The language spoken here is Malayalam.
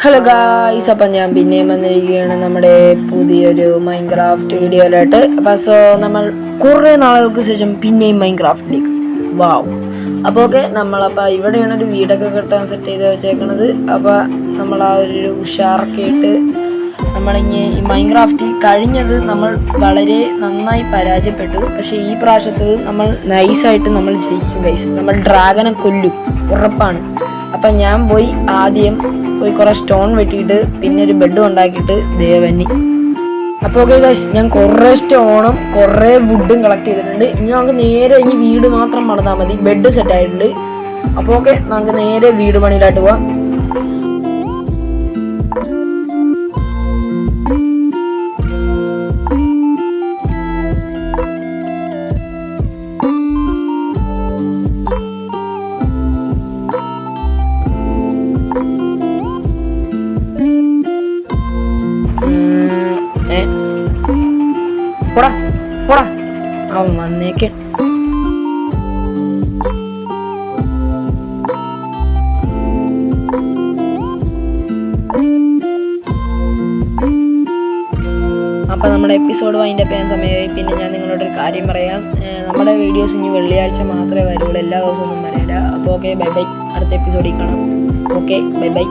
ഹലോ ഗായ്സ്, അപ്പം ഞാൻ പിന്നെയും വന്നിരിക്കുകയാണ് നമ്മുടെ പുതിയൊരു മൈൻക്രാഫ്റ്റ് വീഡിയോയിലായിട്ട്. നമ്മൾ കുറേ നാളുകൾക്ക് ശേഷം പിന്നെയും മൈൻക്രാഫ്റ്റിലേക്ക് അപ്പോൾ നമ്മളപ്പോൾ ഇവിടെയാണ് ഒരു വീടൊക്കെ കെട്ടാൻ സെറ്റ് ചെയ്ത് വെച്ചേക്കണത്. അപ്പോൾ നമ്മൾ ആ ഒരു ഉഷാറൊക്കെ ഇട്ട് നമ്മളിങ്ങനെ ഈ മൈൻക്രാഫ്റ്റ് കഴിഞ്ഞത് നമ്മൾ വളരെ നന്നായി പരാജയപ്പെട്ടു. പക്ഷേ ഈ പ്രാവശ്യത്തത് നമ്മൾ നൈസായിട്ട് നമ്മൾ ജയിക്കും ഗൈസ്. നമ്മൾ ഡ്രാഗനെ കൊല്ലും, ഉറപ്പാണ്. അപ്പം ഞാൻ ആദ്യം പോയി കുറേ സ്റ്റോൺ വെട്ടിയിട്ട് പിന്നെ ഒരു ബെഡ് ഉണ്ടാക്കിയിട്ട് ദേവന്നി. അപ്പോൾ ഗൈസ്, ഞാൻ കുറേ സ്റ്റോണും കുറേ വുഡും കളക്ട് ചെയ്തിട്ടുണ്ട്. ഇനി നമുക്ക് നേരെ ഇനി വീട് മാത്രം പണിതാൽ മതി. ബെഡ് സെറ്റ് ആയിട്ടുണ്ട്. അപ്പോൾ നമുക്ക് നേരെ വീട് പണിയിലായിട്ട് പോവാം. പോടാ അവൻ വന്നേക്കെ. അപ്പം നമ്മുടെ എപ്പിസോഡ് വൈൻഡപ്പ് ചെയ്യാൻ സമയമായി. പിന്നെ ഞാൻ നിങ്ങളോടൊരു കാര്യം പറയാം. നമ്മുടെ വീഡിയോസ് ഇനി വെള്ളിയാഴ്ച മാത്രമേ വരുള്ളൂ, എല്ലാ ദിവസവും ഒന്നും വരില്ല. അപ്പോൾ ബൈ ബൈ. അടുത്ത എപ്പിസോഡിൽ കാണാം. Bye bye.